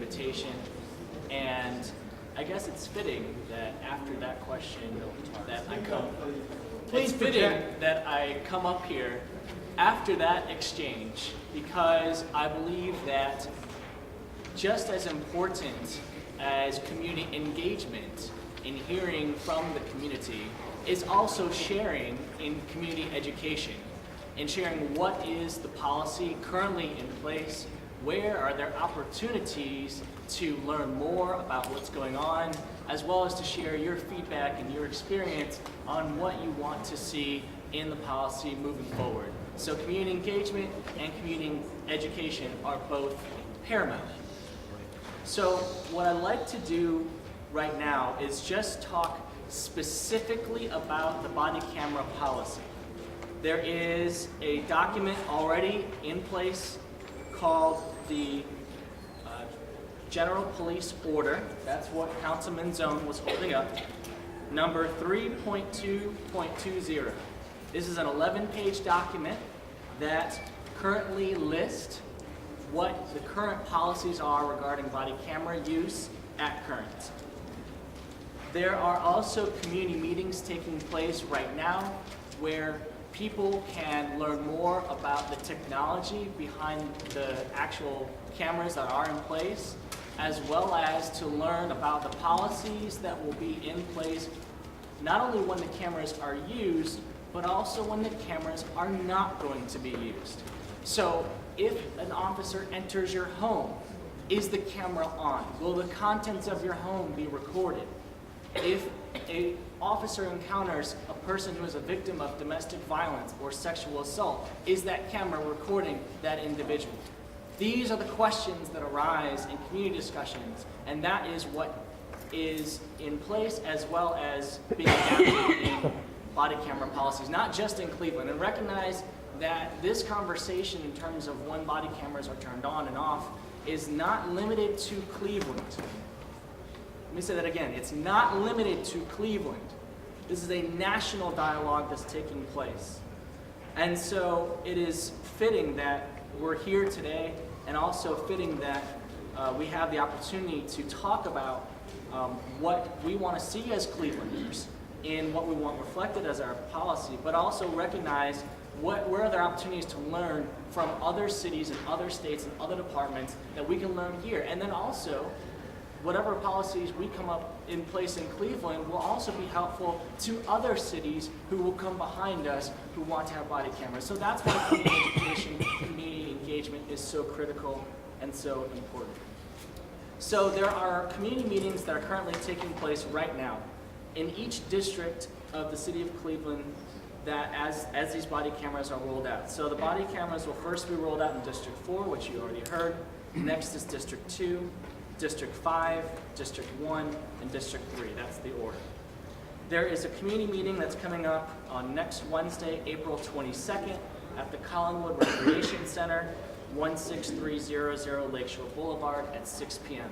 invitation, and I guess it's fitting that after that question that I come. It's fitting that I come up here after that exchange, because I believe that just as important as community engagement in hearing from the community is also sharing in community education and sharing what is the policy currently in place, where are there opportunities to learn more about what's going on, as well as to share your feedback and your experience on what you want to see in the policy moving forward. So community engagement and community education are both paramount. So what I'd like to do right now is just talk specifically about the body camera policy. There is a document already in place called the General Police Order. That's what Councilman Zone was holding up. Number 3.2.20. This is an 11-page document that currently lists what the current policies are regarding body camera use at current. There are also community meetings taking place right now where people can learn more about the technology behind the actual cameras that are in place, as well as to learn about the policies that will be in place, not only when the cameras are used, but also when the cameras are not going to be used. So if an officer enters your home, is the camera on? Will the contents of your home be recorded? If an officer encounters a person who is a victim of domestic violence or sexual assault, is that camera recording that individual? These are the questions that arise in community discussions, and that is what is in place, as well as being adapted in body camera policies, not just in Cleveland. And recognize that this conversation in terms of when body cameras are turned on and off is not limited to Cleveland. Let me say that again. It's not limited to Cleveland. This is a national dialogue that's taking place. And so it is fitting that we're here today, and also fitting that we have the opportunity to talk about what we want to see as Clevelanders in what we want reflected as our policy, but also recognize where are there opportunities to learn from other cities and other states and other departments that we can learn here. And then also, whatever policies we come up in place in Cleveland will also be helpful to other cities who will come behind us who want to have body cameras. So that's why community education, community engagement is so critical and so important. So there are community meetings that are currently taking place right now in each district of the city of Cleveland that as these body cameras are rolled out. So the body cameras will first be rolled out in District 4, which you already heard. Next is District 2, District 5, District 1, and District 3. That's the order. There is a community meeting that's coming up on next Wednesday, April 22nd, at the Collinwood Recreation Center, 16300 Lakeshore Boulevard at 6 p.m.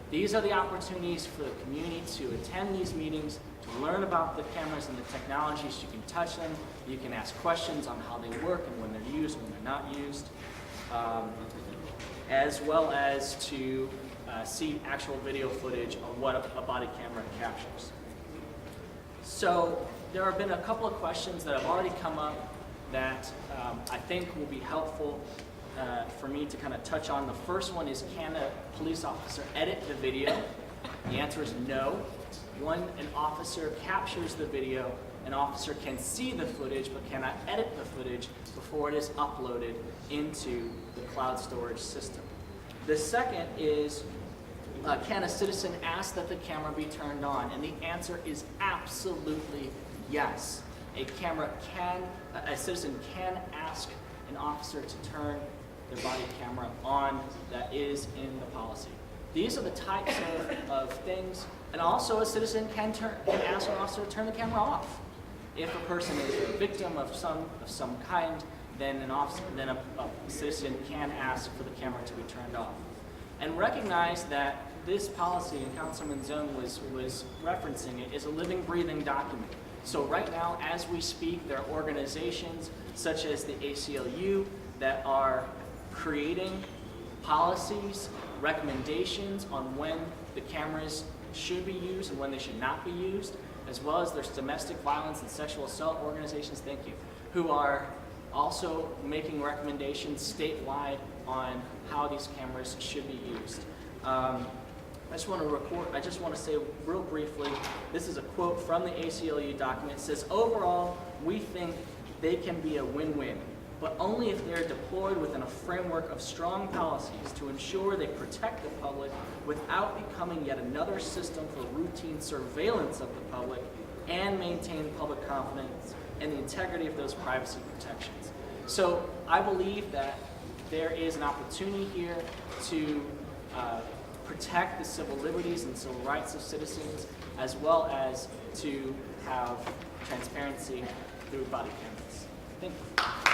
These are the opportunities for the community to attend these meetings, to learn about the cameras and the technologies. You can touch them, you can ask questions on how they work and when they're used and when they're not used, as well as to see actual video footage of what a body camera captures. So there have been a couple of questions that have already come up that I think will be helpful for me to kind of touch on. The first one is, can a police officer edit the video? The answer is no. When an officer captures the video, an officer can see the footage but cannot edit the footage before it is uploaded into the cloud storage system. The second is, can a citizen ask that the camera be turned on? And the answer is absolutely yes. A citizen can ask an officer to turn their body camera on. That is in the policy. These are the types of things, and also a citizen can ask an officer to turn the camera off. If a person is a victim of some kind, then a citizen can ask for the camera to be turned off. And recognize that this policy, and Councilman Zone was referencing it, is a living, breathing document. So right now, as we speak, there are organizations such as the ACLU that are creating policies, recommendations on when the cameras should be used and when they should not be used, as well as there's domestic violence and sexual assault organizations, thank you, who are also making recommendations statewide on how these cameras should be used. I just want to say real briefly, this is a quote from the ACLU document. It says, overall, we think they can be a win-win, but only if they're deployed within a framework of strong policies to ensure they protect the public without becoming yet another system for routine surveillance of the public and maintain public confidence and the integrity of those privacy protections. So I believe that there is an opportunity here to protect the civil liberties and civil rights of citizens, as well as to have transparency through body cameras. Thank you.